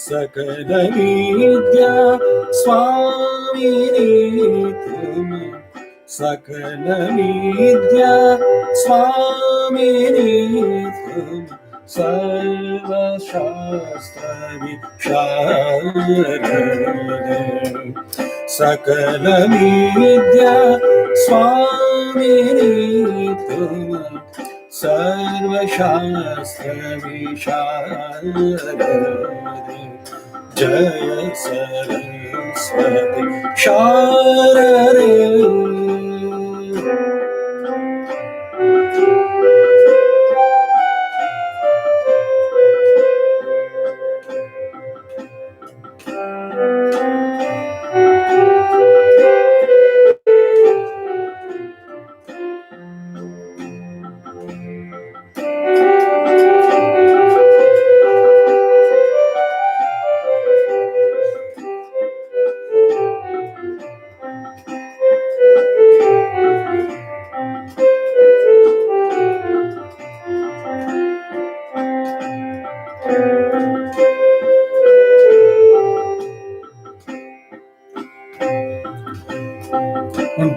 सकल विद्या स्वामिनी तुम सकल विद्या स्वामिनी तुम सर्वशास्त्र विशारदे सकल विद्या स्वामिनी तुम सर्वशास्त्र विशारदे जय सरस्वती शारदे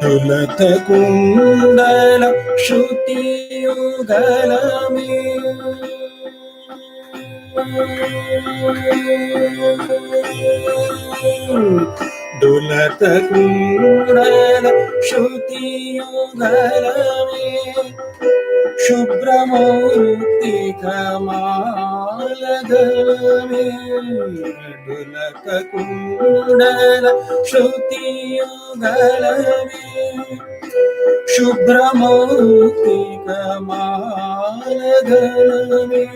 ढुलत कुंडल श्रुतियुगल में ढुलत कुंडल श्रुतियुगल में शुभ्रमूर्ति कमाल में ढुलत कुंडल श्रुतियुगल में शुभ्रमूर्ति कमाल में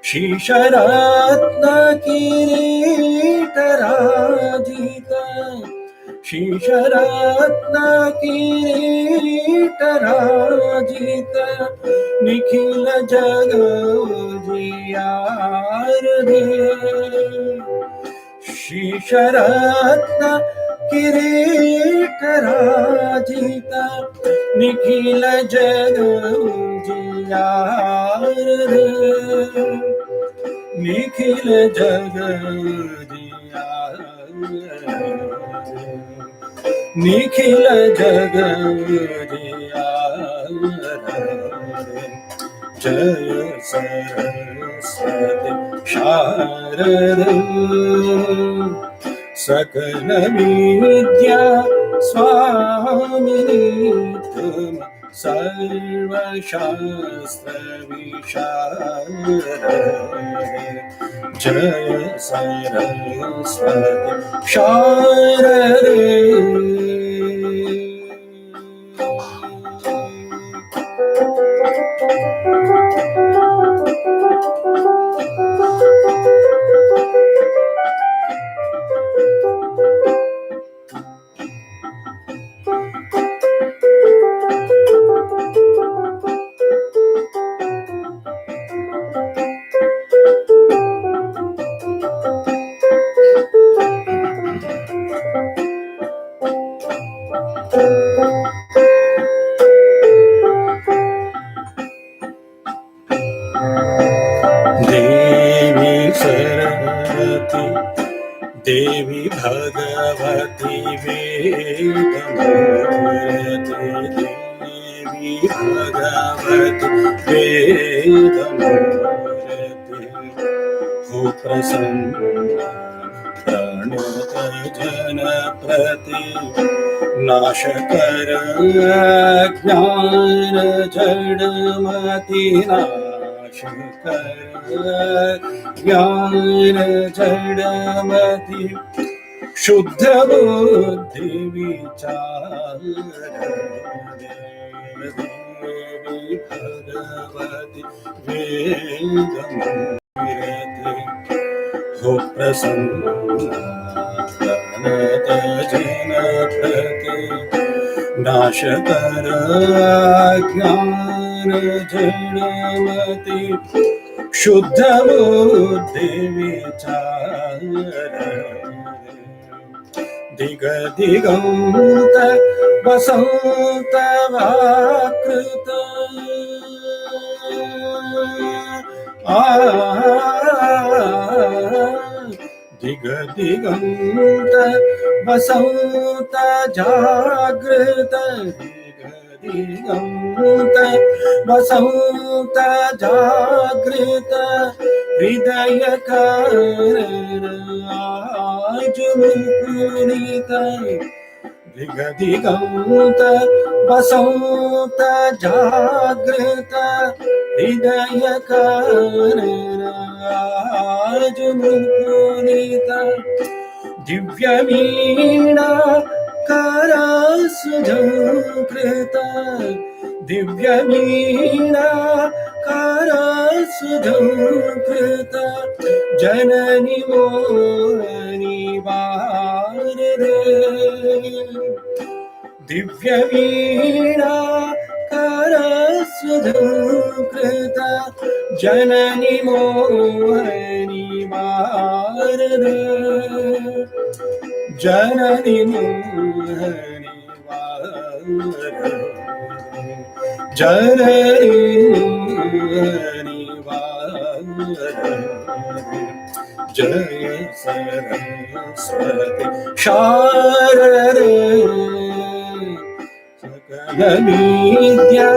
शीशरत्न किरीट राजित शीशरत्न किरीट राजित निखिल जग जियारदे शीशरत्न किरीट राजित निखिल जग जियारदे निखिल जग निखिल जग जय सरस्वती शारदे सकल विद्या स्वामिनी तुम सर्वशास्त्र विशारदे जय सरस्वती शारदे देवी भगवती वेदमूर्ति देवी भगवती वेदमूर्ति हो प्रसन्न प्रणत जनप्रति नाशकर ज्ञान जडमति नाशकर ज्ञान जडमति शुद्ध बुद्धि विचार देवी भगवती वेदमूर्ते हो प्रसन्न जन प्रति नाशकर ज्ञान जडमति शुद्ध बुद्धि विचार दिग दिगंत वसंत वाकृत दिग दिगंत वसंत जागृत दिग दिगंत वसंत जागृत हृदय कारण आज मुकुलित दिग दिगंत वसंत जागृत हृदय कारण आज मुकुलित दिव्य वीणा करसुझंकृत दिव्य वीणा करसुझंकृत जननि मोहनि वारदे दिव्य वीणा करसुझंकृत जननि मोहनि वारदे जननि मोहनि वारदे जननि मोहनि वारदे जय सरस्वती शारदे सकल विद्या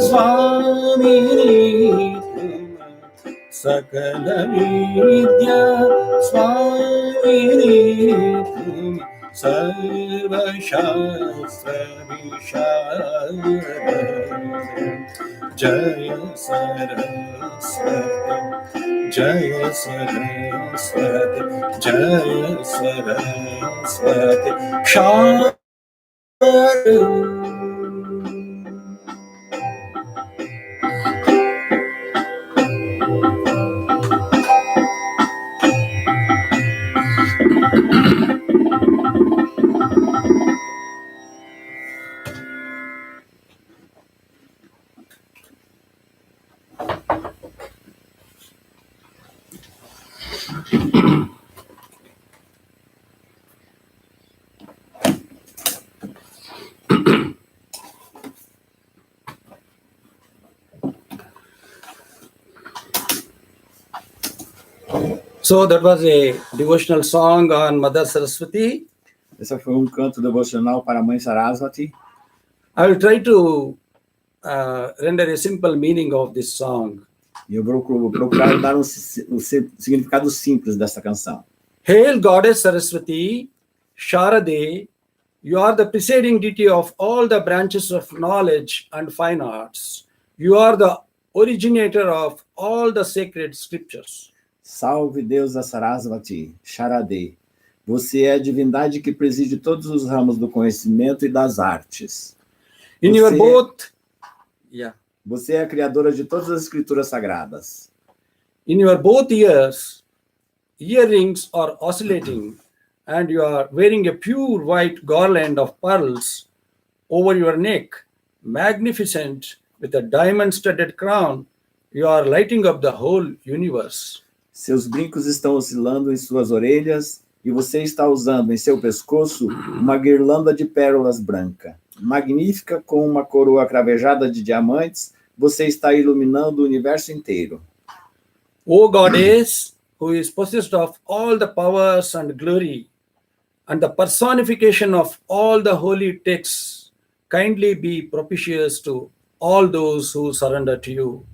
स्वामिनी सकल विद्या स्वामिनी सर्वशास्त्र विशारदे जय सरस्वती जय सरस्वती जय सरस्वती शारदे So that was a devotional song on Mother Saraswati. Esse foi canto devocional para a Mãe Saraswati. I will try to render a simple meaning of this song. E eu vou procurar dar um significado simples dessa canção. Hail Goddess Saraswati, Sharade, you are the presiding deity of all the branches of knowledge and fine arts. You are the originator of all the sacred scriptures. Salve deusa Saraswati, Sharade. Você é a divindade que preside todos os ramos do conhecimento e das artes. Você é a criadora de todas as escrituras sagradas. In your both ears, earrings are oscillating, and you are wearing a pure white garland of pearls over your neck, magnificent with a diamond-studded crown. You are lighting up the whole universe. Seus brincos estão oscilando em suas orelhas e você está usando em seu pescoço uma guirlanda de pérolas branca. Magnífica com uma coroa cravejada de diamantes, você está iluminando o universo inteiro. O Goddess, who is possessed of all the powers and glory, and the personification of all the holy texts, kindly be propitious to all those who surrender to you.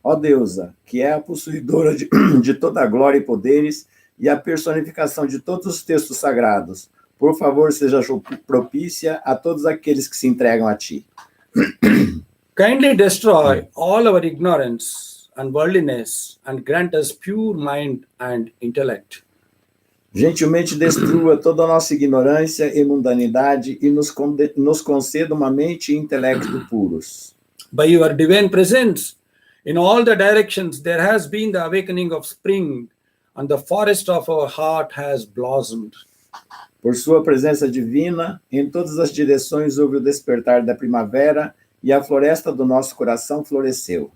Ó deusa, que é a possuidora de toda a glória e poderes, e a personificação de todos os textos sagrados, por favor, seja propícia a todos aqueles que se entregam a ti. Kindly destroy all our ignorance and worldliness and grant us pure mind and intellect. Gentilmente destrua toda a nossa ignorância e mundanidade e nos conceda uma mente e intelecto puros. By your divine presence, in all the directions there has been the awakening of spring, and the forest of our heart has blossomed. Por sua presença divina, em todas as direções houve o despertar da primavera e a floresta do nosso coração floresceu.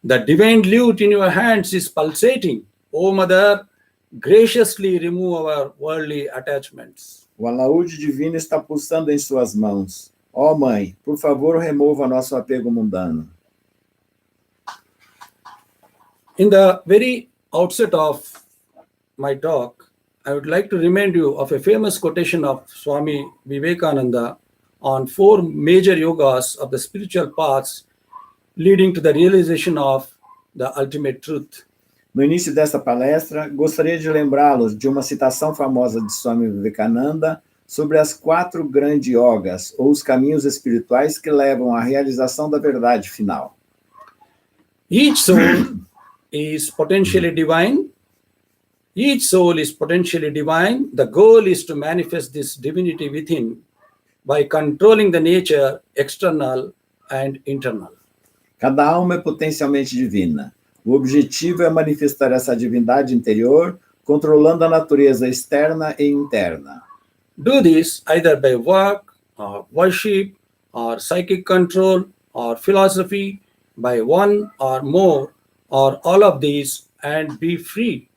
The divine lute in your hands is pulsating. O Mother, graciously remove our worldly attachments. O alaúde divino está pulsando em suas mãos. Ó Mãe, por favor, remova nosso apego mundano. In the very outset of my talk, I would like to remind you of a famous quotation of Swami Vivekananda on 4 major yogas of the spiritual paths leading to the realization of the ultimate truth. No início desta palestra, gostaria de lembrá-los de uma citação famosa de Swami Vivekananda sobre as 4 grandes yogas, ou os caminhos espirituais que levam à realização da verdade final. Each soul is potentially divine. Each soul is potentially divine. The goal is to manifest this divinity within by controlling the nature external and internal. Cada alma é potencialmente divina. O objetivo é manifestar essa divindade interior, controlando a natureza externa e interna. Do this either by work, or worship, or psychic control, or philosophy, by one or more, or all of these, and be free.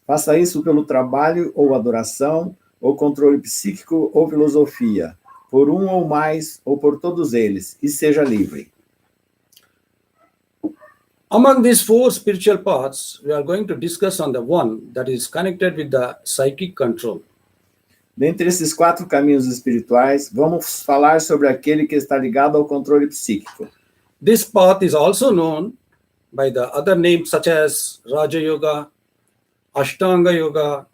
Faça isso pelo trabalho ou adoração, ou controle psíquico ou filosofia, por um ou mais, ou por todos eles, e seja livre. Among these 4 spiritual paths, we are going to discuss on the one that is connected with the psychic control. Dentre esses 4 caminhos espirituais, vamos falar sobre aquele que está ligado ao controle psíquico. This path is also known by the other names such as Raja Yoga, Ashtanga Yoga,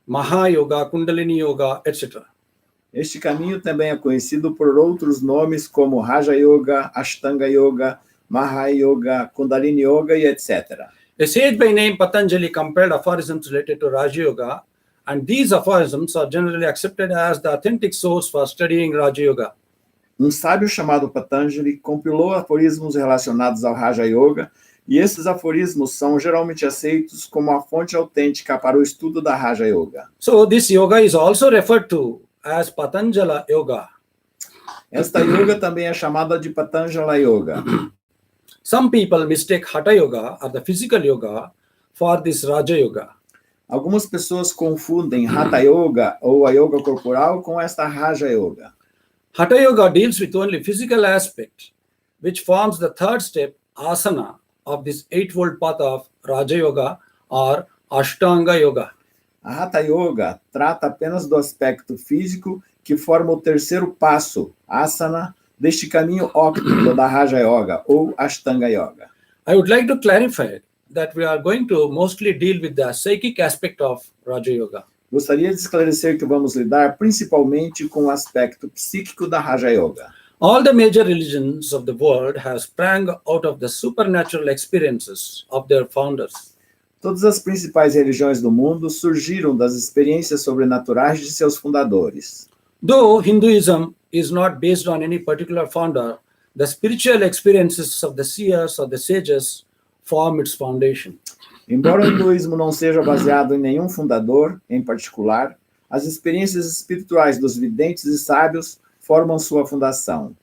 Maha Yoga, Kundalini Yoga, etc. Este caminho também é conhecido por outros nomes como Raja Yoga, Ashtanga Yoga, Maha Yoga, Kundalini Yoga e etc. A sage by name Patanjali compiled aphorisms related to Raja Yoga, and these aphorisms are generally accepted as the authentic source for studying Raja Yoga. Sábio chamado Patanjali compilou aforismos relacionados ao Raja Yoga, e esses aforismos são geralmente aceitos como a fonte autêntica para o estudo da Raja Yoga. So this yoga is also referred to as Patanjala Yoga. Esta yoga também é chamada de Patanjala Yoga. Some people mistake Hatha Yoga or the physical yoga for this Raja Yoga. Algumas pessoas confundem Hatha Yoga ou a yoga corporal com esta Raja Yoga. Hatha Yoga deals with only physical aspect, which forms the 3rd step, asana, of this 8-fold path of Raja Yoga or Ashtanga Yoga. A Hatha Yoga trata apenas do aspecto físico que forma o 3º passo, asana, deste caminho óptico da Raja Yoga ou Ashtanga Yoga. I would like to clarify that we are going to mostly deal with the psychic aspect of Raja Yoga. Gostaria de esclarecer que vamos lidar principalmente com o aspecto psíquico da Raja Yoga. All the major religions of the world have sprang out of the supernatural experiences of their founders. Todas as principais religiões do mundo surgiram das experiências sobrenaturais de seus fundadores. Though Hinduism is not based on any particular founder, the spiritual experiences of the seers or the sages form its foundation. Embora o hinduísmo não seja baseado em nenhum fundador em particular, as experiências espirituais dos videntes e sábios formam sua fundação.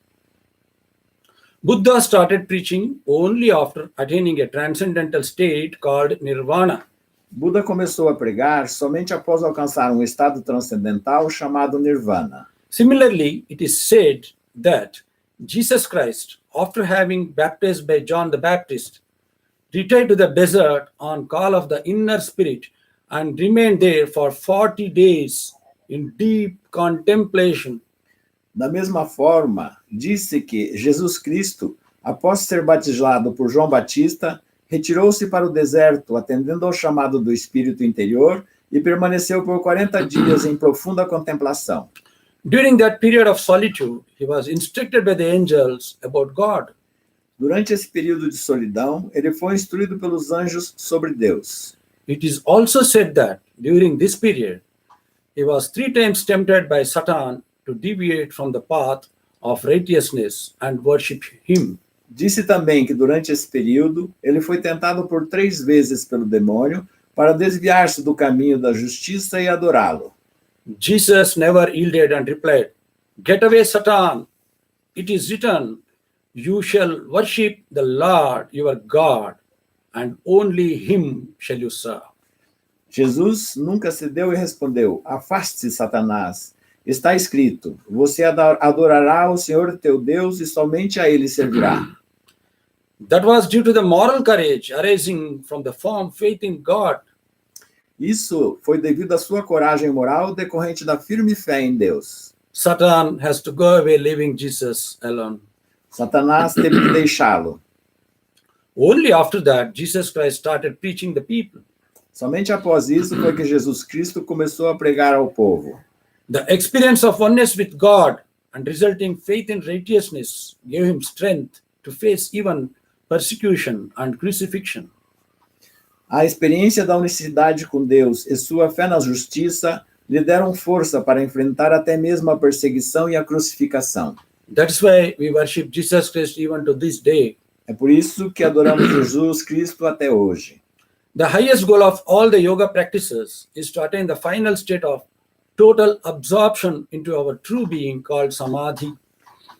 Buddha started preaching only after attaining a transcendental state called nirvana. Buda começou a pregar somente após alcançar um estado transcendental chamado nirvana. Similarly, it is said that Jesus Christ, after having baptized by John the Baptist, retired to the desert on call of the inner spirit and remained there for 40 days in deep contemplation. Da mesma forma, disse que Jesus Cristo, após ser batizado por João Batista, retirou-se para o deserto, atendendo ao chamado do espírito interior, e permaneceu por 40 dias em profunda contemplação. During that period of solitude, he was instructed by the angels about God. Durante esse período de solidão, ele foi instruído pelos anjos sobre Deus. It is also said that during this period, he was 3 times tempted by Satan to deviate from the path of righteousness and worship him. Disse também que durante esse período, ele foi tentado por 3 vezes pelo demônio para desviar-se do caminho da justiça e adorá-lo. Jesus never yielded and replied, "Get away, Satan. It is written, you shall worship the Lord your God, and only him shall you serve." Jesus nunca cedeu e respondeu: "Afaste-se, Satanás. Está escrito, você adorará o Senhor teu Deus e somente a ele servirá." That was due to the moral courage arising from the firm faith in God. Isso foi devido à sua coragem moral decorrente da firme fé em Deus. Satan has to go away, leaving Jesus alone. Satanás teve que deixá-lo. Only after that, Jesus Christ started preaching the people. Somente após isso foi que Jesus Cristo começou a pregar ao povo. The experience of oneness with God and resulting faith in righteousness gave him strength to face even persecution and crucifixion. A experiência da unicidade com Deus e sua fé na justiça lhe deram força para enfrentar até mesmo a perseguição e a crucificação. That's why we worship Jesus Christ even to this day. É por isso que adoramos Jesus Cristo até hoje. The highest goal of all the yoga practices is to attain the final state of total absorption into our true being called samadhi.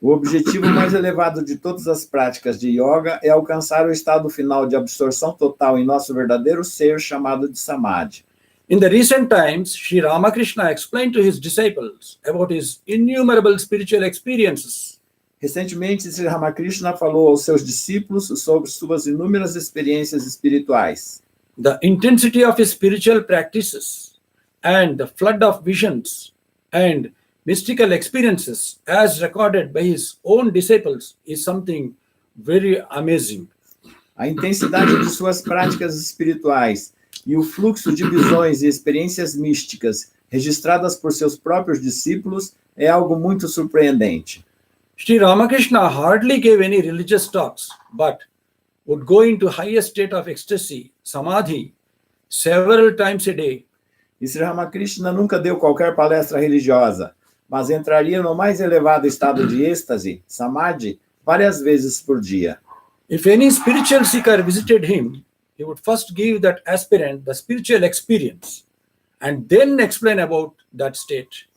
O objetivo mais elevado de todas as práticas de yoga é alcançar o estado final de absorção total em nosso verdadeiro ser, chamado de samadhi. In the recent times, Sri Ramakrishna explained to his disciples about his innumerable spiritual experiences. Recentemente, Sri Ramakrishna falou aos seus discípulos sobre suas inúmeras experiências espirituais. The intensity of his spiritual practices and the flood of visions and mystical experiences as recorded by his own disciples is something very amazing. A intensidade de suas práticas espirituais e o fluxo de visões e experiências místicas registradas por seus próprios discípulos é algo muito surpreendente. Sri Ramakrishna hardly gave any religious talks, but would go into highest state of ecstasy, samadhi, several times a day. E Sri Ramakrishna nunca deu qualquer palestra religiosa, mas entraria no mais elevado estado de êxtase, samadhi, várias vezes por dia. If any spiritual seeker visited him, he would first give that aspirant the spiritual experience and then explain about that state.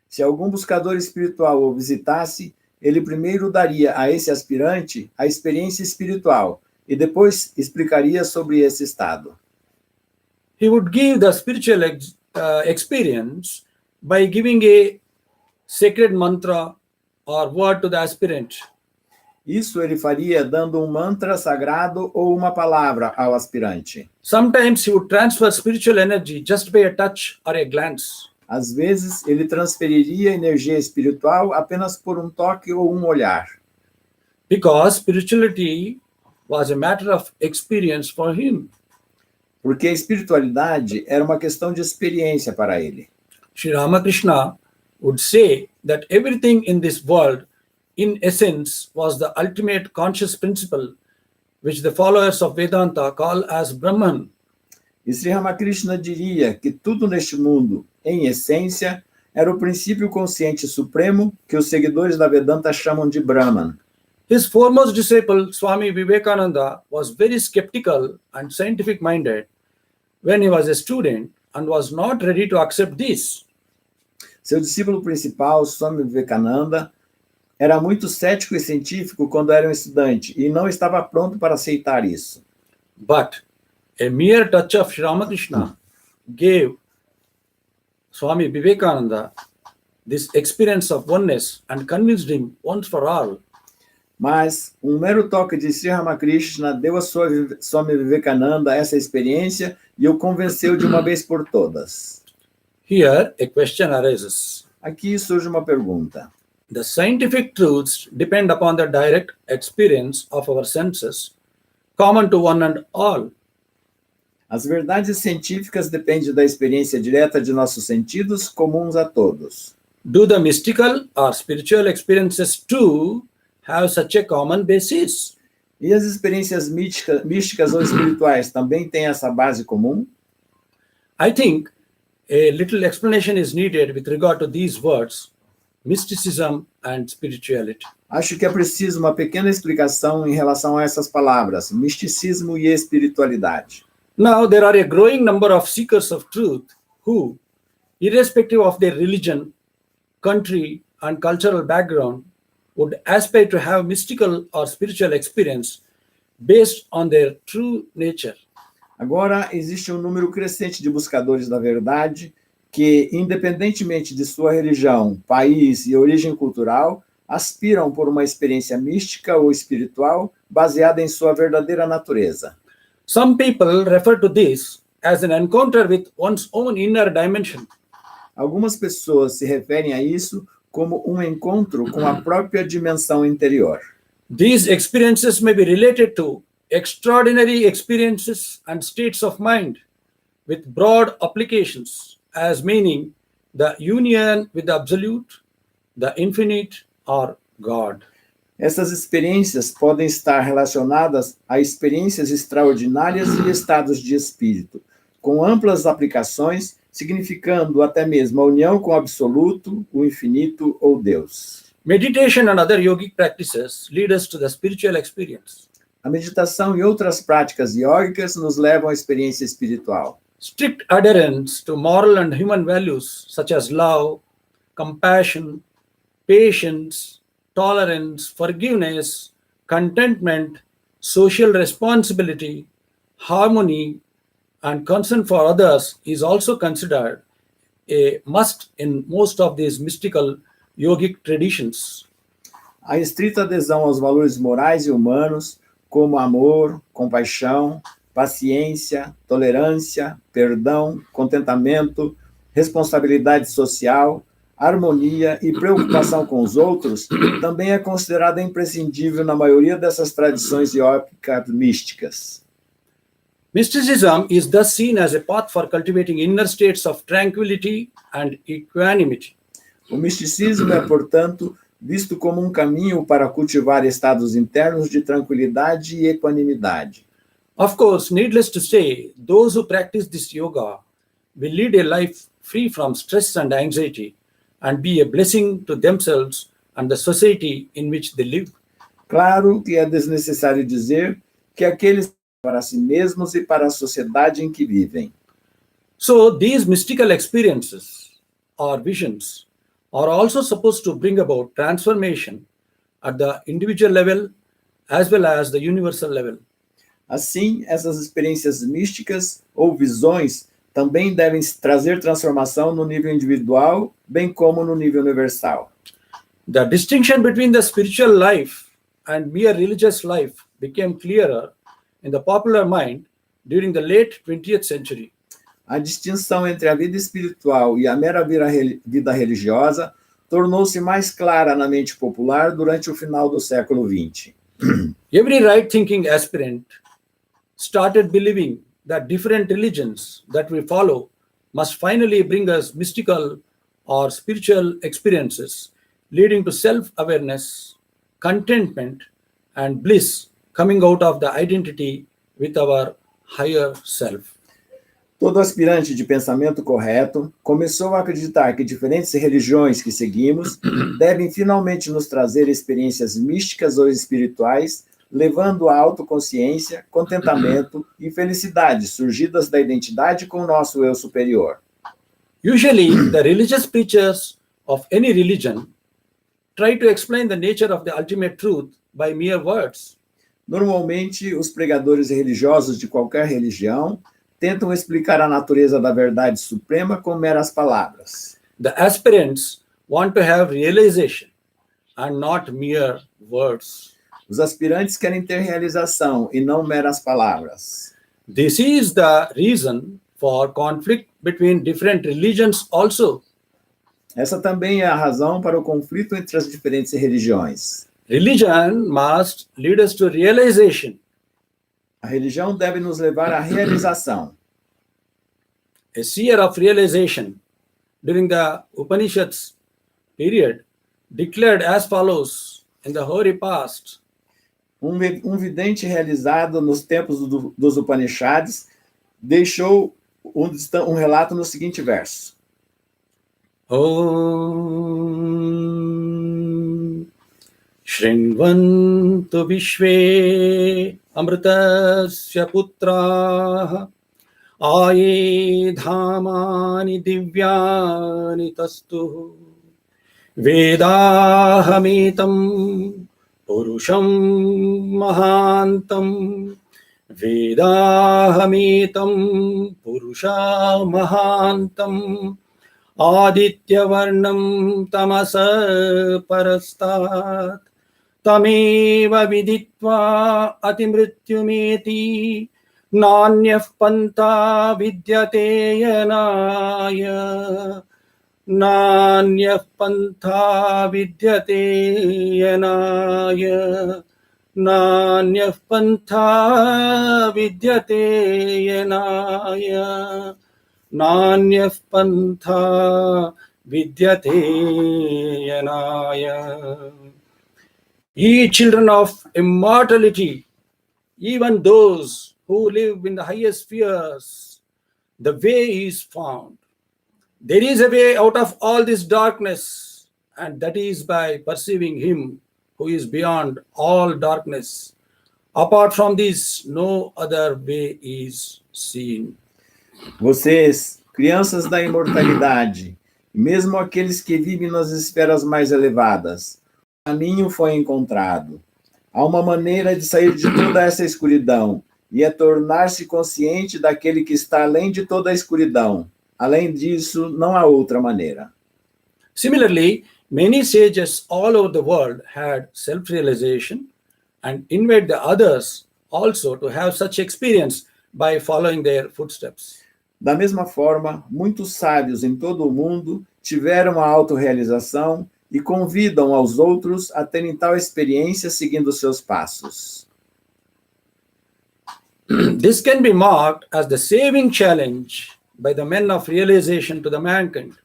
Se algum buscador espiritual o visitasse, ele primeiro daria a esse aspirante a experiência espiritual e depois explicaria sobre esse estado. He would give the spiritual experience by giving a sacred mantra or word to the aspirant. Isso ele faria dando um mantra sagrado ou uma palavra ao aspirante. Sometimes he would transfer spiritual energy just by a touch or a glance. Às vezes, ele transferiria energia espiritual apenas por um toque ou um olhar. Because spirituality was a matter of experience for him. Porque a espiritualidade era uma questão de experiência para ele. Sri Ramakrishna would say that everything in this world, in essence, was the ultimate conscious principle, which the followers of Vedanta call as Brahman. E Sri Ramakrishna diria que tudo neste mundo, em essência, era o princípio consciente supremo que os seguidores da Vedanta chamam de Brahman. His foremost disciple, Swami Vivekananda, was very skeptical and scientific-minded when he was a student and was not ready to accept this. Seu discípulo principal, Swami Vivekananda, era muito cético e científico quando era um estudante e não estava pronto para aceitar isso. But a mere touch of Sri Ramakrishna gave Swami Vivekananda this experience of oneness and convinced him once for all. Mas um mero toque de Sri Ramakrishna deu a Swami Vivekananda essa experiência e o convenceu de uma vez por todas. Here a question arises. Aqui surge uma pergunta. The scientific truths depend upon the direct experience of our senses, common to one and all. As verdades científicas dependem da experiência direta de nossos sentidos, comuns a todos. Do the mystical or spiritual experiences too have such a common basis? E as experiências místicas ou espirituais também têm essa base comum? I think a little explanation is needed with regard to these words, mysticism and spirituality. Acho que é preciso uma pequena explicação em relação a essas palavras, misticismo e espiritualidade. Now, there are a growing number of seekers of truth who, irrespective of their religion, country, and cultural background, would aspire to have mystical or spiritual experience based on their true nature. Agora, existe um número crescente de buscadores da verdade que, independentemente de sua religião, país e origem cultural, aspiram por uma experiência mística ou espiritual baseada em sua verdadeira natureza. Some people refer to this as an encounter with one's own inner dimension. Algumas pessoas se referem a isso como um encontro com a própria dimensão interior. These experiences may be related to extraordinary experiences and states of mind with broad applications as meaning the union with the absolute, the infinite, or God. Essas experiências podem estar relacionadas a experiências extraordinárias e estados de espírito, com amplas aplicações, significando até mesmo a união com o absoluto, o infinito ou Deus. Meditation and other yogic practices lead us to the spiritual experience. A meditação e outras práticas iógicas nos levam à experiência espiritual. Strict adherence to moral and human values such as love, compassion, patience, tolerance, forgiveness, contentment, social responsibility, harmony, and concern for others is also considered a must in most of these mystical yogic traditions. A estrita adesão aos valores morais e humanos, como amor, compaixão, paciência, tolerância, perdão, contentamento, responsabilidade social, harmonia e preocupação com os outros, também é considerada imprescindível na maioria dessas tradições iógicas místicas. Mysticism is thus seen as a path for cultivating inner states of tranquility and equanimity. O misticismo é, portanto, visto como um caminho para cultivar estados internos de tranquilidade e equanimidade. Of course, needless to say, those who practice this yoga will lead a life free from stress and anxiety and be a blessing to themselves and the society in which they live. Claro que é desnecessário dizer que aqueles para si mesmos e para a sociedade em que vivem. So these mystical experiences or visions are also supposed to bring about transformation at the individual level as well as the universal level. Assim, essas experiências místicas ou visões também devem trazer transformação no nível individual, bem como no nível universal. The distinction between the spiritual life and mere religious life became clearer in the popular mind during the late 20th century. A distinção entre a vida espiritual e a mera vida religiosa tornou-se mais clara na mente popular durante o final do século XX. Every right-thinking aspirant started believing that different religions that we follow must finally bring us mystical or spiritual experiences, leading to self-awareness, contentment, and bliss coming out of the identity with our higher self. Todo aspirante de pensamento correto começou a acreditar que diferentes religiões que seguimos devem finalmente nos trazer experiências místicas ou espirituais, levando à autoconsciência, contentamento e felicidade surgidas da identidade com o nosso eu superior. Usually, the religious preachers of any religion try to explain the nature of the ultimate truth by mere words. Normalmente, os pregadores religiosos de qualquer religião tentam explicar a natureza da verdade suprema com meras palavras. The aspirants want to have realization and not mere words. Os aspirantes querem ter realização e não meras palavras. This is the reason for conflict between different religions also. Essa também é a razão para o conflito entre as diferentes religiões. Religion must lead us to realization A religião deve nos levar à realização. A seer of realization during the Upanishads period declared as follows in the hoary past. Um vidente realizado nos tempos dos Upanishads deixou um relato no seguinte verso. Om Shrinvantu Vishve Amritasya Putraha Aye Dhamani Divyani Tastu Vedahamitam Purusham Mahantam Vedahamitam Purusha Mahantam Aditya Varnam Tamasa Parastat Tameva Viditva Atimrityumeti Nanyah Panta Vidyate Yanaya Nanyah Pantha Vidyate Yanaya Nanyah Pantha Vidyate Yanaya Nanyah Pantha Vidyate Yanaya. Ye children of immortality, even those who live in the highest spheres, the way is found. There is a way out of all this darkness, and that is by perceiving Him who is beyond all darkness. Apart from this, no other way is seen. Vocês, crianças da imortalidade, mesmo aqueles que vivem nas esferas mais elevadas, o caminho foi encontrado. Há uma maneira de sair de toda essa escuridão, e é tornar-se consciente daquele que está além de toda a escuridão. Além disso, não há outra maneira. Similarly, many sages all over the world had self-realization and invite the others also to have such experience by following their footsteps. Da mesma forma, muitos sábios em todo o mundo tiveram a auto-realização e convidam aos outros a terem tal experiência seguindo seus passos. This can be marked as the saving challenge by the men of realization to the mankind.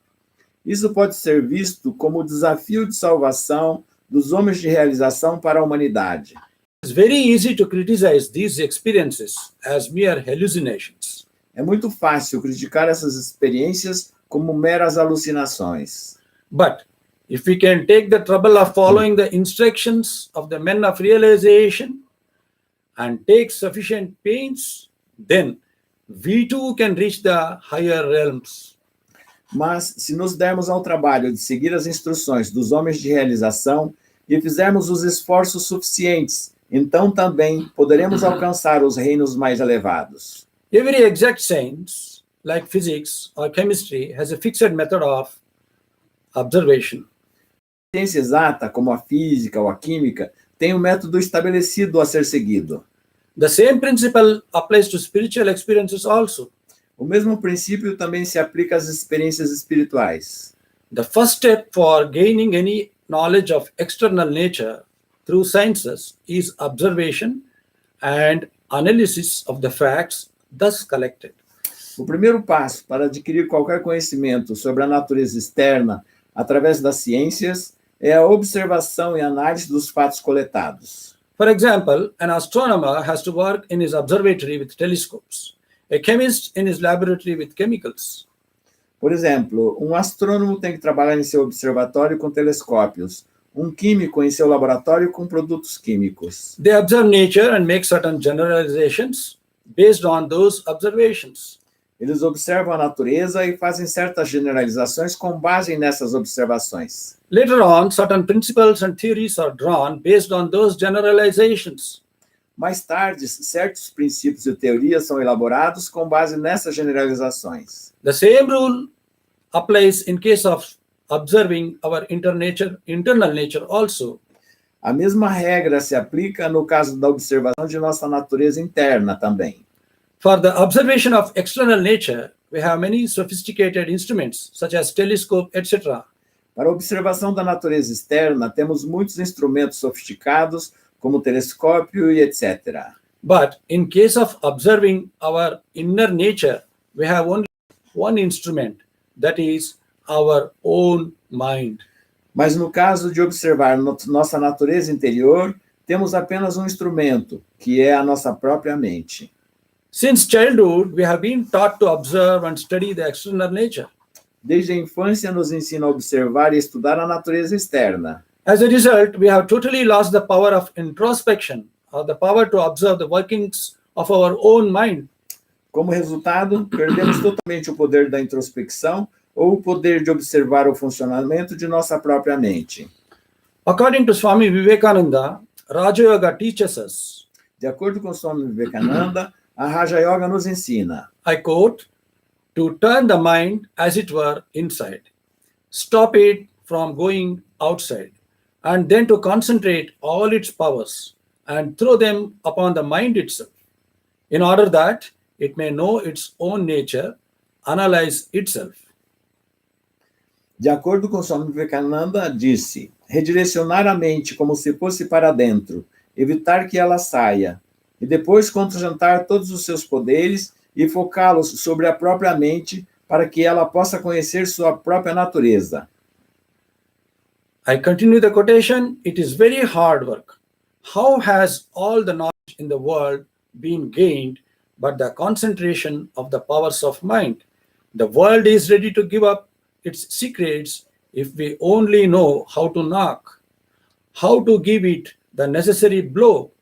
Isso pode ser visto como o desafio de salvação dos homens de realização para a humanidade. It's very easy to criticize these experiences as mere hallucinations. É muito fácil criticar essas experiências como meras alucinações. But if we can take the trouble of following the instructions of the men of realization and take sufficient pains, then we too can reach the higher realms. Mas, se nos dermos ao trabalho de seguir as instruções dos homens de realização e fizermos os esforços suficientes, então também poderemos alcançar os reinos mais elevados. Every exact science, like physics or chemistry, has a fixed method of observation. A ciência exata, como a física ou a química, tem um método estabelecido a ser seguido. The same principle applies to spiritual experiences also. O mesmo princípio também se aplica às experiências espirituais. The first step for gaining any knowledge of external nature through sciences is observation and analysis of the facts thus collected. O primeiro passo para adquirir qualquer conhecimento sobre a natureza externa através das ciências é a observação e análise dos fatos coletados. For example, an astronomer has to work in his observatory with telescopes, a chemist in his laboratory with chemicals. Por exemplo, um astrônomo tem que trabalhar em seu observatório com telescópios, um químico em seu laboratório com produtos químicos. They observe nature and make certain generalizations based on those observations. Eles observam a natureza e fazem certas generalizações com base nessas observações. Later on, certain principles and theories are drawn based on those generalizations. Mais tarde, certos princípios e teorias são elaborados com base nessas generalizações. The same rule applies in case of observing our internal nature also. A mesma regra se aplica no caso da observação de nossa natureza interna também. For the observation of external nature, we have many sophisticated instruments, such as telescope, etc. Para a observação da natureza externa, temos muitos instrumentos sofisticados, como telescópio e etc. But in case of observing our inner nature, we have only one instrument, that is our own mind. Mas no caso de observar nossa natureza interior, temos apenas um instrumento, que é a nossa própria mente. Since childhood, we have been taught to observe and study the external nature. Desde a infância nos ensina a observar e estudar a natureza externa. As a result, we have totally lost the power of introspection, or the power to observe the workings of our own mind. Como resultado, perdemos totalmente o poder da introspecção ou o poder de observar o funcionamento de nossa própria mente. According to Swami Vivekananda, Raja Yoga teaches us, De acordo com Swami Vivekananda, a Raja Yoga nos ensina, I quote, to turn the mind as it were inside, stop it from going outside, and then to concentrate all its powers and throw them upon the mind itself, in order that it may know its own nature, analyze itself. de acordo com Swami Vivekananda, disse, redirecionar a mente como se fosse para dentro, evitar que ela saia, e depois concentrar todos os seus poderes e focá-los sobre a própria mente para que ela possa conhecer sua própria natureza. I continue the quotation. It is very hard work. How has all the knowledge in the world been gained but the concentration of the powers of mind? The world is ready to give up its secrets if we only know how to knock, how to give it the necessary blow.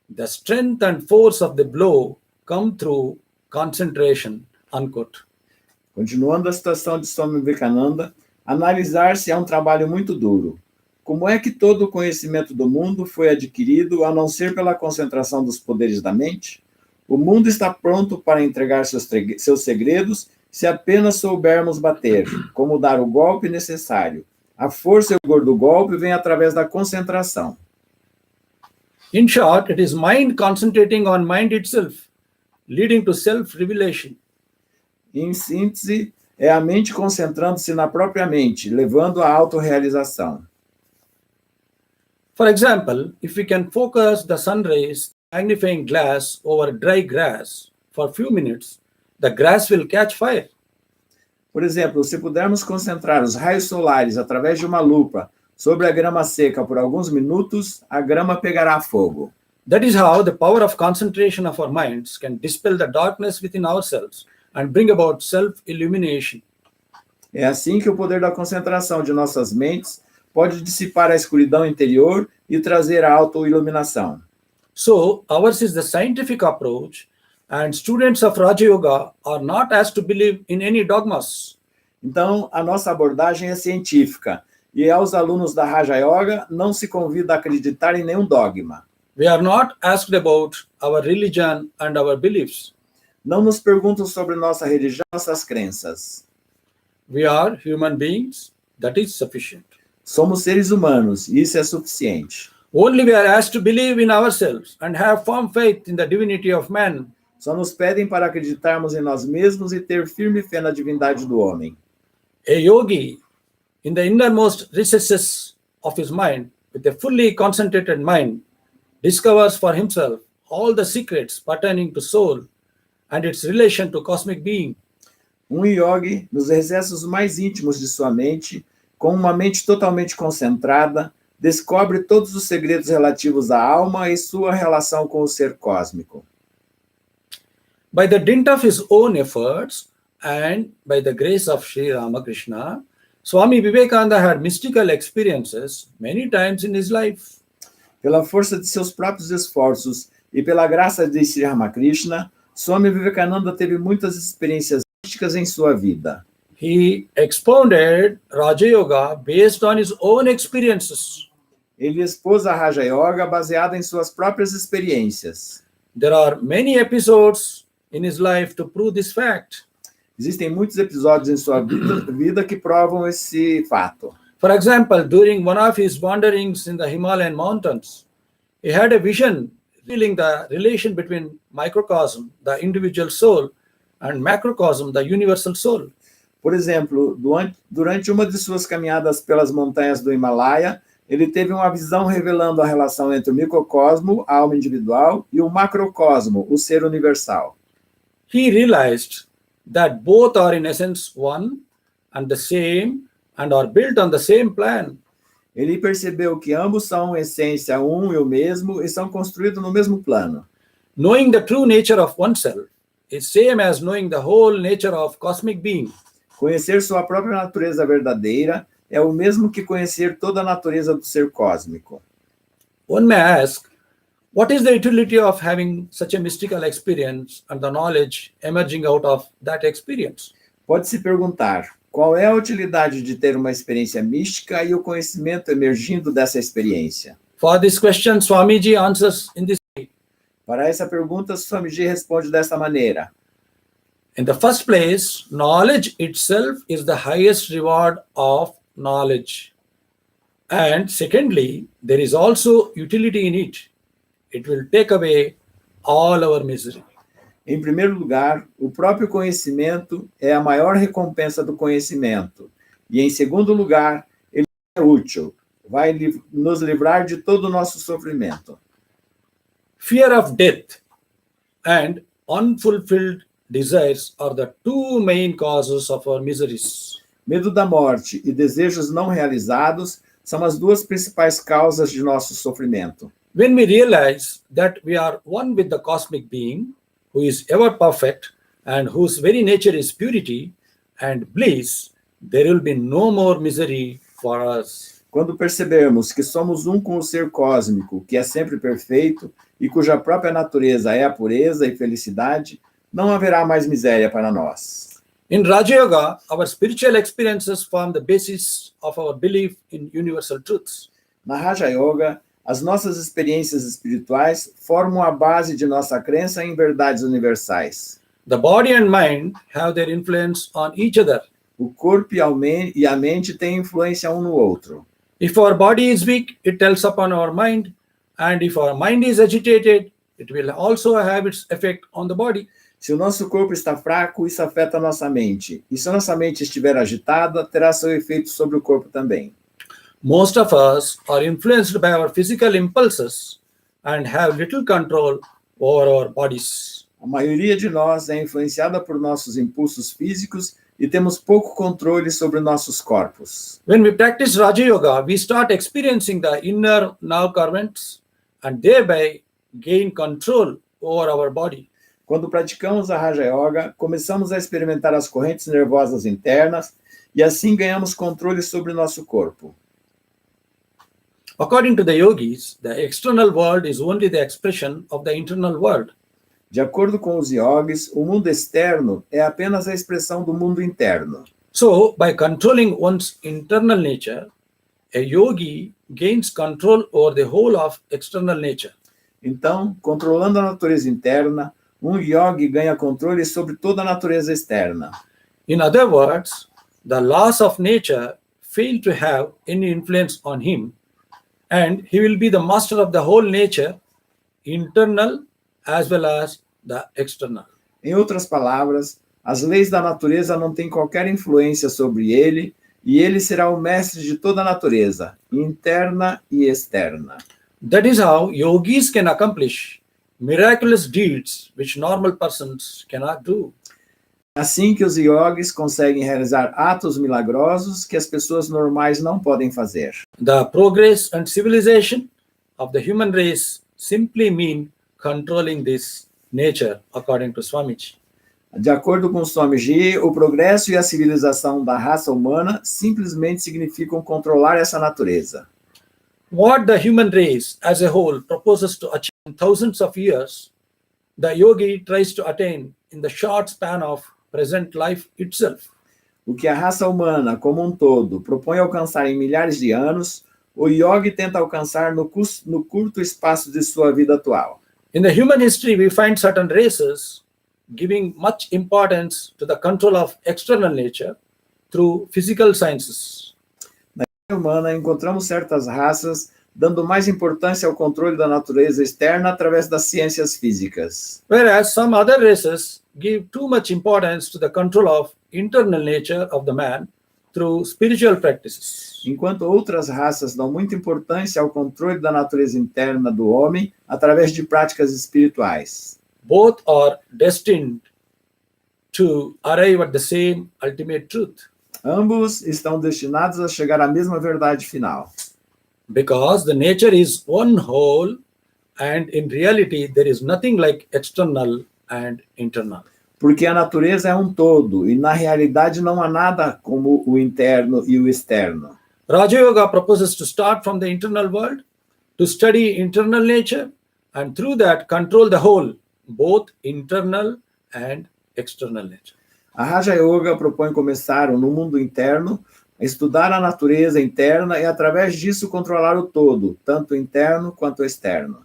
The strength and force of the blow come through concentration. Unquote. Continuando a citação de Swami Vivekananda, analisar-se é um trabalho muito duro. Como é que todo o conhecimento do mundo foi adquirido a não ser pela concentração dos poderes da mente? O mundo está pronto para entregar seus segredos se apenas soubermos bater, como dar o golpe necessário. A força e o vigor do golpe vem através da concentração. In short, it is mind concentrating on mind itself, leading to self-revelation. Em síntese, é a mente concentrando-se na própria mente, levando à auto-realização. For example, if we can focus the sun rays magnifying glass over dry grass for a few minutes, the grass will catch fire. Por exemplo, se pudermos concentrar os raios solares através de uma lupa sobre a grama seca por alguns minutos, a grama pegará fogo. That is how the power of concentration of our minds can dispel the darkness within ourselves and bring about self-illumination. É assim que o poder da concentração de nossas mentes pode dissipar a escuridão interior e trazer a auto-iluminação. So, ours is the scientific approach, and students of Raja Yoga are not asked to believe in any dogmas. Então, a nossa abordagem é científica, e aos alunos da Raja Yoga não se convida a acreditar em nenhum dogma. We are not asked about our religion and our beliefs. Não nos perguntam sobre nossa religião, nossas crenças. We are human beings, that is sufficient. Somos seres humanos, e isso é suficiente. Only we are asked to believe in ourselves and have firm faith in the divinity of man. Só nos pedem para acreditarmos em nós mesmos e ter firme fé na divindade do homem. A yogi, in the innermost recesses of his mind, with a fully concentrated mind, discovers for himself all the secrets pertaining to soul and its relation to cosmic being. Yogi, nos recessos mais íntimos de sua mente, com uma mente totalmente concentrada, descobre todos os segredos relativos à alma e sua relação com o ser cósmico. By the dint of his own efforts and by the grace of Sri Ramakrishna, Swami Vivekananda had mystical experiences many times in his life. Pela força de seus próprios esforços e pela graça de Sri Ramakrishna, Swami Vivekananda teve muitas experiências místicas em sua vida. He expounded Raja Yoga based on his own experiences. Ele expôs a Raja Yoga baseada em suas próprias experiências. There are many episodes in his life to prove this fact. Existem muitos episódios em sua vida que provam esse fato. For example, during one of his wanderings in the Himalayan mountains, he had a vision revealing the relation between microcosm, the individual soul, and macrocosm, the universal soul. Por exemplo, durante uma de suas caminhadas pelas montanhas do Himalaia, Ele teve uma visão revelando a relação entre o microcosmo, a alma individual, e o macrocosmo, o ser universal. He realized that both are in essence one and the same and are built on the same plan. Ele percebeu que ambos são, em essência, um e o mesmo e são construídos no mesmo plano. Knowing the true nature of oneself is same as knowing the whole nature of cosmic being. Conhecer sua própria natureza verdadeira é o mesmo que conhecer toda a natureza do ser cósmico. One may ask, what is the utility of having such a mystical experience and the knowledge emerging out of that experience? Pode-se perguntar, qual é a utilidade de ter uma experiência mística e o conhecimento emergindo dessa experiência? For this question, Swamiji answers in this way. Para essa pergunta, Swamiji responde desta maneira. In the first place, knowledge itself is the highest reward of knowledge. And secondly, there is also utility in it. It will take away all our misery. Em primeiro lugar, o próprio conhecimento é a maior recompensa do conhecimento. E em segundo lugar, ele é útil, vai nos livrar de todo o nosso sofrimento. Fear of death and unfulfilled desires are the two main causes of our miseries. Medo da morte e desejos não realizados são as duas principais causas de nosso sofrimento. When we realize that we are one with the cosmic being, who is ever perfect and whose very nature is purity and bliss, there will be no more misery for us. Quando percebermos que somos um com o ser cósmico, que é sempre perfeito e cuja própria natureza é a pureza e felicidade, não haverá mais miséria para nós. In Raja Yoga, our spiritual experiences form the basis of our belief in universal truths. Na Raja Yoga, as nossas experiências espirituais formam a base de nossa crença em verdades universais. The body and mind have their influence on each other. O corpo e a mente têm influência um no outro. If our body is weak, it tells upon our mind, and if our mind is agitated, it will also have its effect on the body. Se o nosso corpo está fraco, isso afeta a nossa mente. E se a nossa mente estiver agitada, terá seu efeito sobre o corpo também. Most of us are influenced by our physical impulses and have little control over our bodies. A maioria de nós é influenciada por nossos impulsos físicos e temos pouco controle sobre nossos corpos. When we practice Raja Yoga, we start experiencing the inner nerve currents and thereby gain control over our body. Quando praticamos a Raja Yoga, começamos a experimentar as correntes nervosas internas e assim ganhamos controle sobre nosso corpo. According to the yogis, the external world is only the expression of the internal world. De acordo com os yogis, o mundo externo é apenas a expressão do mundo interno. So, by controlling one's internal nature, a yogi gains control over the whole of external nature. Então, controlando a natureza interna, um yogi ganha controle sobre toda a natureza externa. In other words, the laws of nature fail to have any influence on him, and he will be the master of the whole nature, internal as well as the external. Em outras palavras, as leis da natureza não têm qualquer influência sobre ele, e ele será o mestre de toda a natureza, interna e externa. That is how yogis can accomplish miraculous deeds which normal persons cannot do. Assim que os yogis conseguem realizar atos milagrosos que as pessoas normais não podem fazer. The progress and civilization of the human race simply mean controlling this nature, according to Swamiji. De acordo com Swamiji, o progresso e a civilização da raça humana simplesmente significam controlar essa natureza. What the human race as a whole proposes to achieve in thousands of years, the yogi tries to attain in the short span of present life itself. O que a raça humana, como um todo, propõe alcançar em milhares de anos, o yogi tenta alcançar no curto espaço de sua vida atual. In the human history, we find certain races giving much importance to the control of external nature through physical sciences. Na história humana, encontramos certas raças dando mais importância ao controle da natureza externa através das ciências físicas. Whereas some other races give too much importance to the control of internal nature of the man through spiritual practices. Enquanto outras raças dão muita importância ao controle da natureza interna do homem através de práticas espirituais. Both are destined to arrive at the same ultimate truth, Ambos estão destinados a chegar à mesma verdade final. because the nature is one whole, and in reality there is nothing like external and internal. Porque a natureza é um todo, e na realidade não há nada como o interno e o externo. Raja Yoga proposes to start from the internal world, to study internal nature, and through that control the whole, both internal and external nature. A Raja Yoga propõe começar no mundo interno, a estudar a natureza interna e, através disso, controlar o todo, tanto interno quanto externo.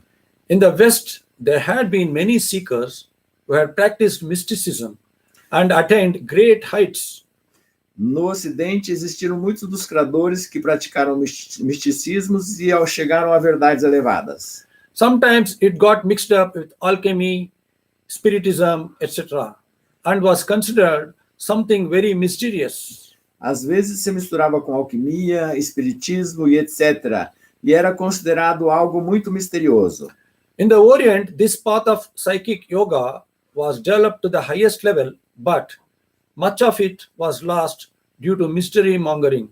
In the West, there had been many seekers who had practiced mysticism and attained great heights. No Ocidente, existiram muitos buscadores que praticaram misticismos e chegaram a verdades elevadas. Sometimes it got mixed up with alchemy, spiritism, etc., and was considered something very mysterious. Às vezes se misturava com alquimia, espiritismo e etc., e era considerado algo muito misterioso. In the Orient, this path of psychic yoga was developed to the highest level, but much of it was lost due to mystery mongering.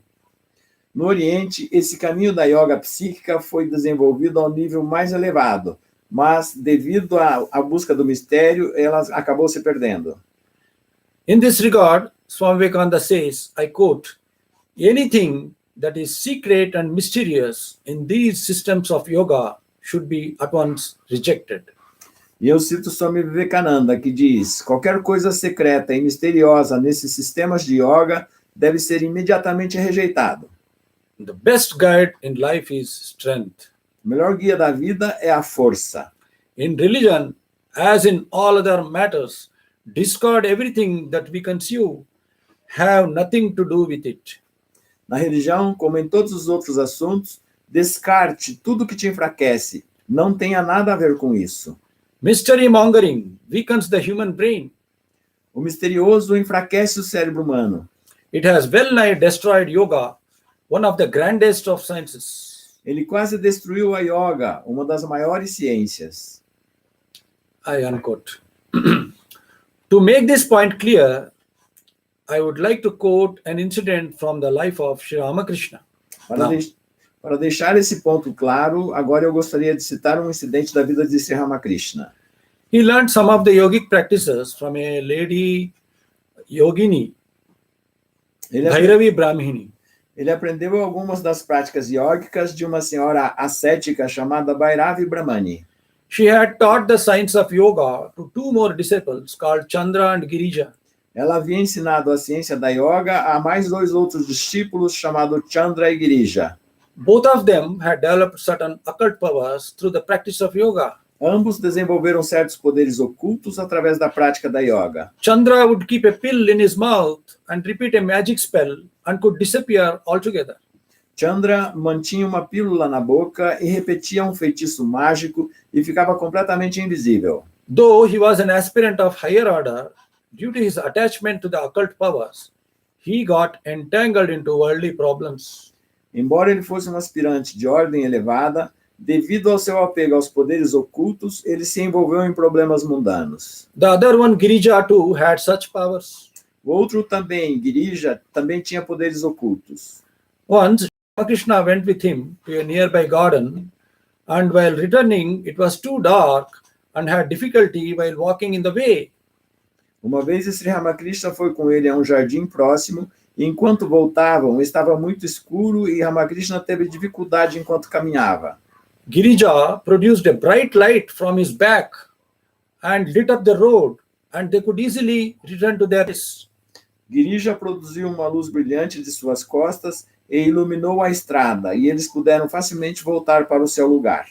No Oriente, esse caminho da yoga psíquica foi desenvolvido ao nível mais elevado, mas devido à busca do mistério, ela acabou se perdendo. In this regard, Swami Vivekananda says, I quote, anything that is secret and mysterious in these systems of yoga should be at once rejected. E eu cito Swami Vivekananda, que diz, qualquer coisa secreta e misteriosa nesses sistemas de yoga deve ser imediatamente rejeitado. The best guide in life is strength. O melhor guia da vida é a força. In religion, as in all other matters, discard everything that we consume, have nothing to do with it. Na religião, como em todos os outros assuntos, descarte tudo que te enfraquece. Não tenha nada a ver com isso. Mystery mongering weakens the human brain. O misterioso enfraquece o cérebro humano. It has well-nigh destroyed yoga, one of the grandest of sciences. Ele quase destruiu a yoga, uma das maiores ciências. I unquote. To make this point clear, I would like to quote an incident from the life of Sri Ramakrishna. Para deixar esse ponto claro, agora eu gostaria de citar um incidente da vida de Sri Ramakrishna. He learned some of the yogic practices from a lady yogini, Bhairavi Brahmini. Ele aprendeu algumas das práticas yógicas de uma senhora ascética chamada Bhairavi Brahmani. She had taught the science of yoga to two more disciples called Chandra and Girija. Ela havia ensinado a ciência da yoga a mais dois outros discípulos chamados Chandra e Girija. Both of them had developed certain occult powers through the practice of yoga. Ambos desenvolveram certos poderes ocultos através da prática da yoga. Chandra would keep a pill in his mouth and repeat a magic spell and could disappear altogether. Chandra mantinha uma pílula na boca e repetia um feitiço mágico e ficava completamente invisível. Though he was an aspirant of higher order, due to his attachment to the occult powers, he got entangled into worldly problems. Embora ele fosse um aspirante de ordem elevada, devido ao seu apego aos poderes ocultos, ele se envolveu em problemas mundanos. The other one, Girija, too, had such powers. O outro também, Girija, também tinha poderes ocultos. Once, Krishna went with him to a nearby garden, and while returning, it was too dark and had difficulty while walking in the way. Uma vez, Sri Ramakrishna foi com ele a um jardim próximo, e enquanto voltavam, estava muito escuro e Ramakrishna teve dificuldade enquanto caminhava. Girija produced a bright light from his back and lit up the road, and they could easily return to their place. Girija produziu uma luz brilhante de suas costas e iluminou a estrada, e eles puderam facilmente voltar para o seu lugar.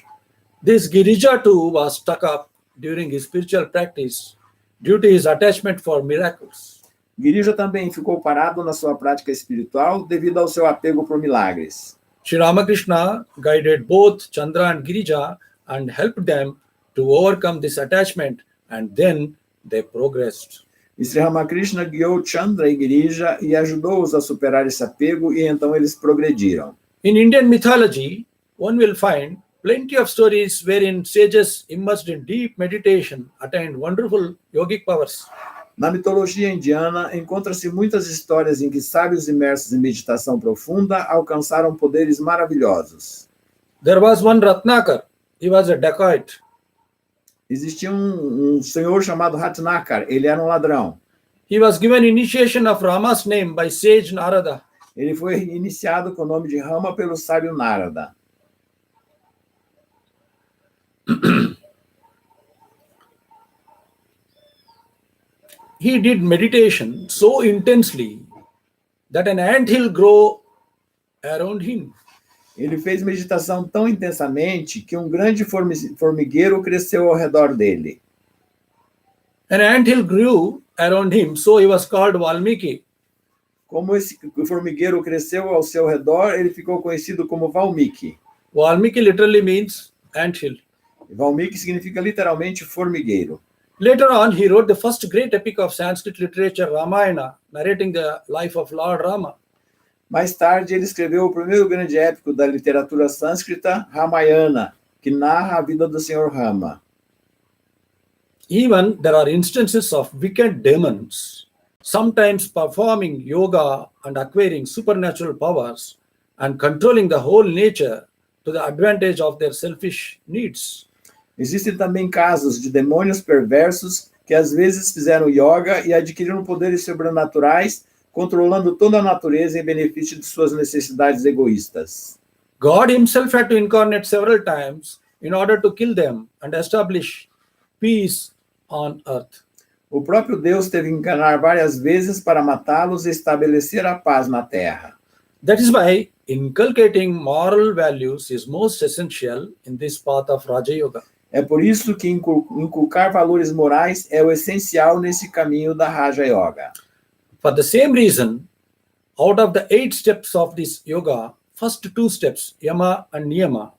This Girija too was stuck up during his spiritual practice due to his attachment for miracles. Girija também ficou parado na sua prática espiritual devido ao seu apego por milagres. Sri Ramakrishna guided both Chandra and Girija and helped them to overcome this attachment, and then they progressed. E Sri Ramakrishna guiou Chandra e Girija e ajudou-os a superar esse apego, e então eles progrediram. In Indian mythology, one will find plenty of stories wherein sages immersed in deep meditation attained wonderful yogic powers. Na mitologia indiana, encontra-se muitas histórias em que sábios imersos em meditação profunda alcançaram poderes maravilhosos. There was one Ratnakar. He was a dacoit. Existia um senhor chamado Ratnakar, ele era um ladrão. He was given initiation of Rama's name by sage Narada. Ele foi iniciado com o nome de Rama pelo sábio Narada. He did meditation so intensely that an anthill grew around him. Ele fez meditação tão intensamente que um grande formigueiro cresceu ao redor dele. An anthill grew around him, so he was called Valmiki. Como esse formigueiro cresceu ao seu redor, ele ficou conhecido como Valmiki. Valmiki literally means anthill. Valmiki significa literalmente formigueiro. Later on, he wrote the first great epic of Sanskrit literature, Ramayana, narrating the life of Lord Rama. Mais tarde, ele escreveu o primeiro grande épico da literatura sânscrita, Ramayana, que narra a vida do Senhor Rama. Even there are instances of wicked demons, sometimes performing yoga and acquiring supernatural powers and controlling the whole nature to the advantage of their selfish needs. Existem também casos de demônios perversos que às vezes fizeram yoga e adquiriram poderes sobrenaturais, controlando toda a natureza em benefício de suas necessidades egoístas. God himself had to incarnate several times in order to kill them and establish peace on earth. O próprio Deus teve que encarnar várias vezes para matá-los e estabelecer a paz na terra. That is why inculcating moral values is most essential in this path of Raja Yoga. É por isso que inculcar valores morais é o essencial nesse caminho da Raja Yoga. For the same reason, out of the 8 steps of this yoga, first 2 steps, yama and niyama,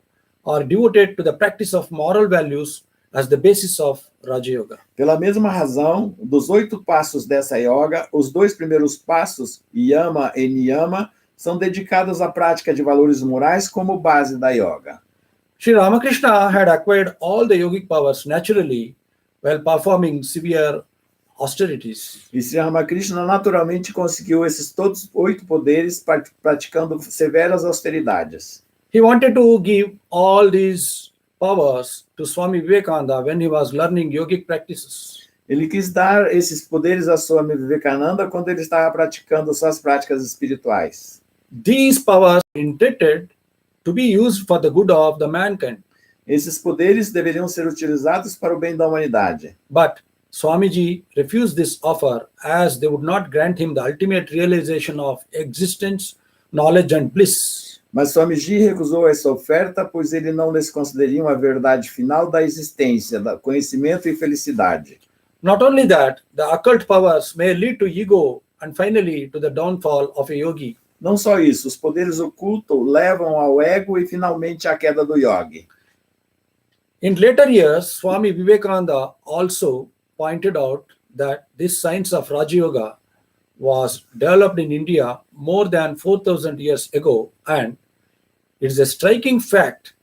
are devoted to the practice of moral values as the basis of Raja Yoga. Pela mesma razão, dos 8 passos dessa yoga, os 2 primeiros passos, yama e niyama, são dedicados à prática de valores morais como base da yoga. Sri Ramakrishna had acquired all the yogic powers naturally while performing severe austerities. E Sri Ramakrishna naturalmente conseguiu esses todos 8 poderes praticando severas austeridades. He wanted to give all these powers to Swami Vivekananda when he was learning yogic practices. Ele quis dar esses poderes a Swami Vivekananda quando ele estava praticando suas práticas espirituais. These powers are intended to be used for the good of the mankind. Esses poderes deveriam ser utilizados para o bem da humanidade. But Swamiji refused this offer as they would not grant him the ultimate realization of existence, knowledge and bliss. Mas Swamiji recusou essa oferta, pois ele não lhes consideriam a verdade final da existência, do conhecimento e felicidade. Not only that, the occult powers may lead to ego and finally to the downfall of a yogi. Não só isso, os poderes ocultos levam ao ego e finalmente à queda do yogi. In later years, Swami Vivekananda also pointed out that this science of Raja Yoga was developed in India more than 4,000 years ago, and it is a striking fact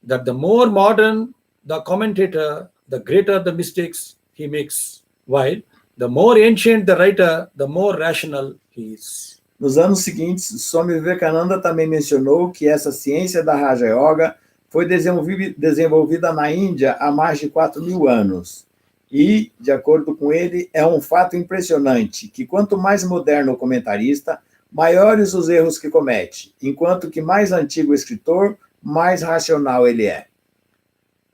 that the more modern the commentator, the greater the mistakes he makes, while the more ancient the writer, the more rational he is. Nos anos seguintes, Swami Vivekananda também mencionou que essa ciência da Raja Yoga foi desenvolvida na Índia há mais de 4.000 anos. E, de acordo com ele, é um fato impressionante que quanto mais moderno o comentarista, maiores os erros que comete, enquanto que mais antigo o escritor, mais racional ele é.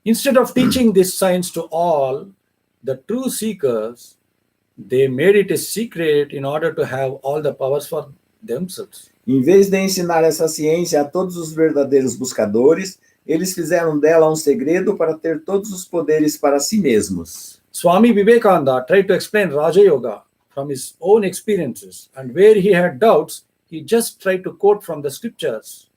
Instead of teaching this science to all, the true seekers, they made it a secret in order to have all the powers for themselves. Em vez de ensinar essa ciência a todos os verdadeiros buscadores, eles fizeram dela um segredo para ter todos os poderes para si mesmos. Swami Vivekananda tried to explain Raja Yoga from his own experiences, and where he had doubts, he just tried to quote from the scriptures.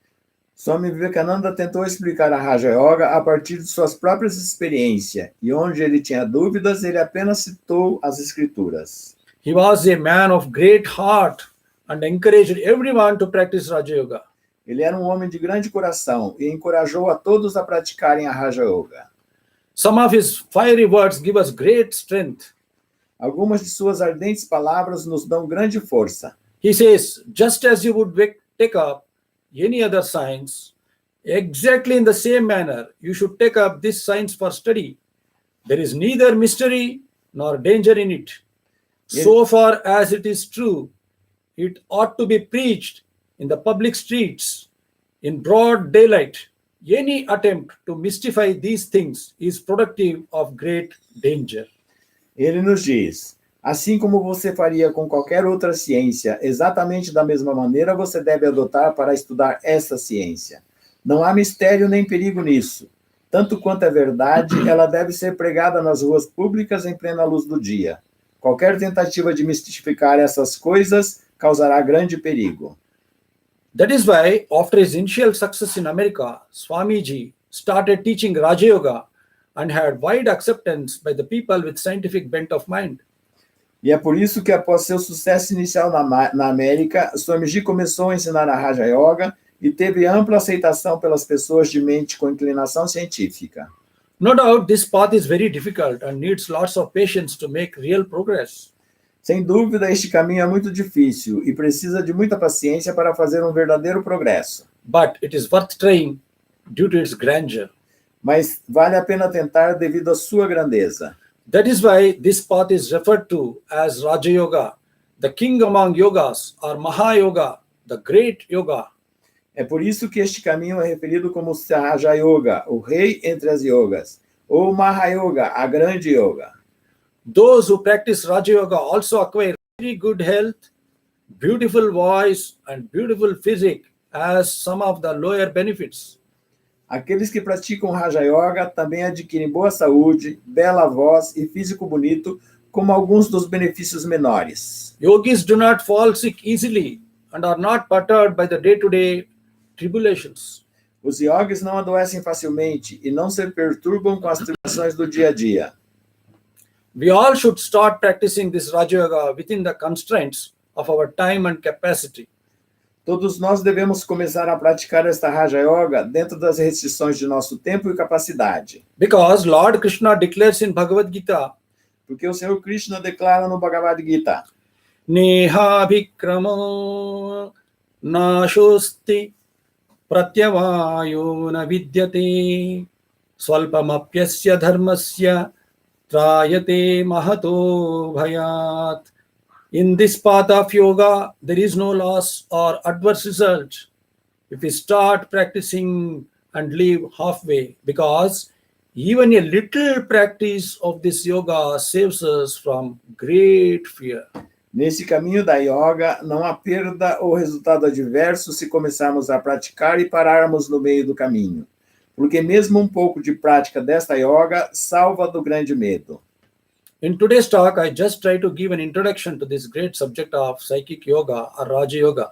Swami Vivekananda tentou explicar a Raja Yoga a partir de suas próprias experiências, e onde ele tinha dúvidas, ele apenas citou as escrituras. He was a man of great heart and encouraged everyone to practice Raja Yoga. Ele era um homem de grande coração e encorajou a todos a praticarem a Raja Yoga. Some of his fiery words give us great strength. Algumas de suas ardentes palavras nos dão grande força. He says, just as you would take up any other science, exactly in the same manner, you should take up this science for study. There is neither mystery nor danger in it. So far as it is true, it ought to be preached in the public streets, in broad daylight. Any attempt to mystify these things is productive of great danger. Ele nos diz, assim como você faria com qualquer outra ciência, exatamente da mesma maneira você deve adotar para estudar essa ciência. Não há mistério nem perigo nisso. Tanto quanto é verdade, ela deve ser pregada nas ruas públicas em plena luz do dia. Qualquer tentativa de mistificar essas coisas causará grande perigo. That is why, after his initial success in America, Swamiji started teaching Raja Yoga and had wide acceptance by the people with scientific bent of mind. E é por isso que, após seu sucesso inicial na América, Swamiji começou a ensinar a Raja Yoga e teve ampla aceitação pelas pessoas de mente com inclinação científica. No doubt, this path is very difficult and needs lots of patience to make real progress. Sem dúvida, este caminho é muito difícil e precisa de muita paciência para fazer um verdadeiro progresso. But it is worth trying due to its grandeur. Mas vale a pena tentar devido à sua grandeza. That is why this path is referred to as Raja Yoga, the king among yogas, or Maha Yoga, the great yoga. É por isso que este caminho é referido como Raja Yoga, o rei entre as yogas, ou Maha Yoga, a grande yoga. Those who practice Raja Yoga also acquire very good health, beautiful voice, and beautiful physique as some of the lower benefits. Aqueles que praticam Raja Yoga também adquirem boa saúde, bela voz e físico bonito, como alguns dos benefícios menores. Yogis do not fall sick easily and are not perturbed by the day-to-day tribulations. Os yogis não adoecem facilmente e não se perturbam com as tribulações do dia a dia. We all should start practicing this Raja Yoga within the constraints of our time and capacity. Todos nós devemos começar a praticar esta Raja Yoga dentro das restrições de nosso tempo e capacidade. Because Lord Krishna declares in Bhagavad Gita, Porque o Senhor Krishna declara no Bhagavad Gita, Neha Vikramo Nashosti Pratyavayo na vidyate Swalpamapyasya dharmasya Trayate Mahato Bhayat. In this path of yoga, there is no loss or adverse result if we start practicing and leave halfway, because even a little practice of this yoga saves us from great fear. nesse caminho da yoga não há perda ou resultado adverso se começarmos a praticar e pararmos no meio do caminho, porque mesmo um pouco de prática desta yoga salva do grande medo. In today's talk, I just try to give an introduction to this great subject of psychic yoga or Raja Yoga.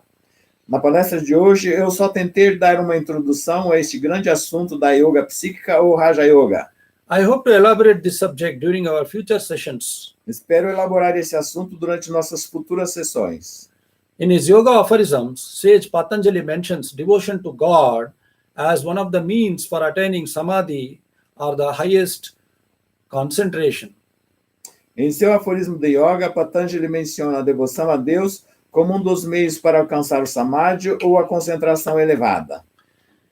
Na palestra de hoje, eu só tentei dar uma introdução a este grande assunto da yoga psíquica ou Raja Yoga. I hope to elaborate this subject during our future sessions. Espero elaborar esse assunto durante nossas futuras sessões. In his Yoga Aphorisms, Sage Patanjali mentions devotion to God as one of the means for attaining samadhi or the highest concentration. Em seu aforismo de yoga, Patanjali menciona a devoção a Deus como um dos meios para alcançar o samadhi ou a concentração elevada.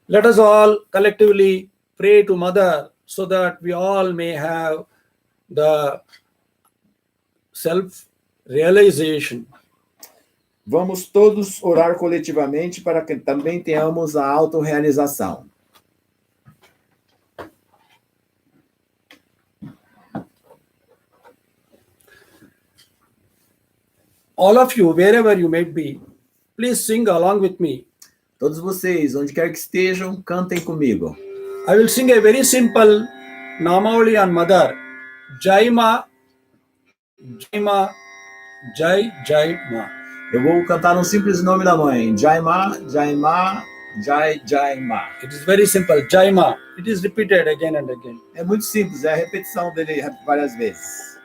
Let us all collectively pray to Mother so that we all may have the self-realization. Vamos todos orar coletivamente para que também tenhamos a auto-realização. All of you, wherever you may be, please sing along with me. Todos vocês, onde quer que estejam, cantem comigo. I will sing a very simple Namavali on Mother. Jai Ma, Jai Ma, Jai Jai Ma. Eu vou cantar um simples nome da mãe. Jai Ma, Jai Ma, Jai Jai Ma. It is very simple. Jai Ma. It is repeated again and again. É muito simples, é a repetição dele várias vezes.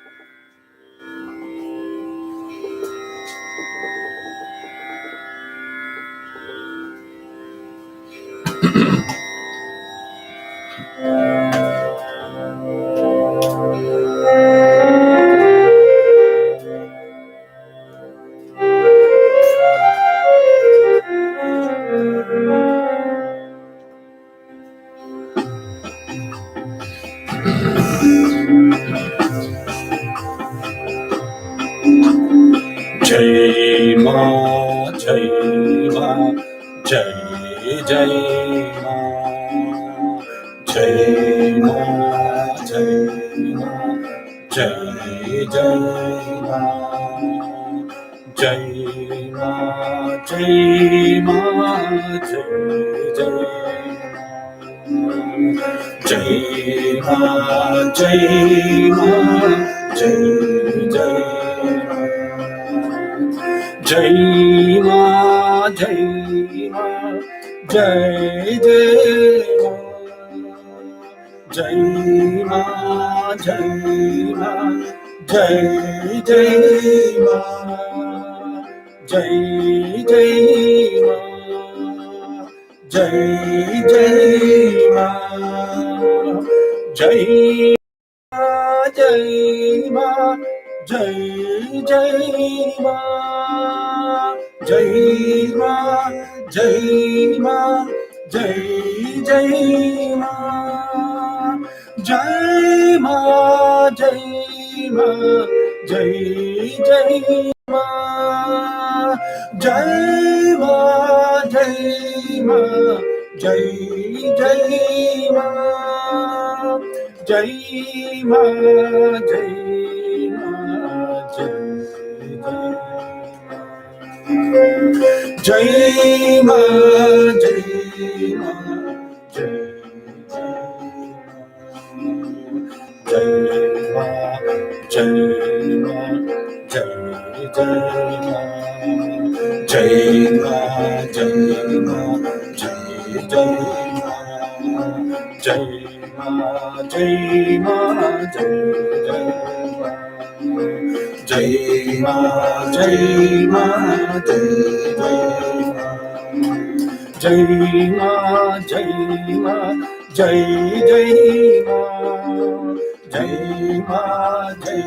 Jai Ma, Jai Ma, Jai Jai Ma, Jai Ma, Jai Ma, Jai Jai Ma, Jai Ma, Jai Ma, Jai Ma, Jai Ma, Jai Jai Ma, Jai Ma, Jai Ma, Jai Jai Ma, Jai Ma, Jai Ma, Jai Jai Ma, Jai Jai Ma, Jai Jai Ma, Jai Jai Ma, Jai Jai Ma, Jai Ma, Jai Ma, Jai Jai Ma, Jai Ma, Jai Ma, Jai Jai Ma, Jai Ma, Jai Ma, Jai Jai Ma, Jai Ma, Jai Ma, Jai Ma, Jai Ma, Jai Ma, Jai Ma, Jai Ma, Jai Ma, Jai Ma, Jai Ma, Jai Ma, Jai Ma, Jai Ma, Jai Ma, Jai Ma, Jai Jai Ma, Jai Ma, Jai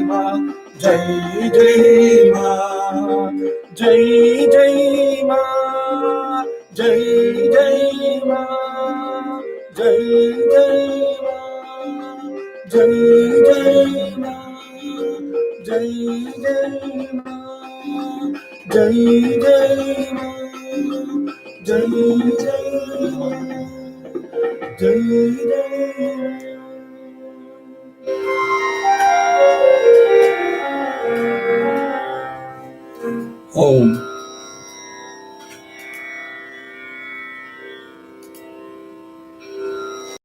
Ma, Jai Jai Ma, Jai Jai Ma, Jai Jai Ma, Jai Jai Ma, Jai Jai Ma, Jai Jai Ma, Jai Jai Ma, Jai Jai Ma, Jai Jai Ma.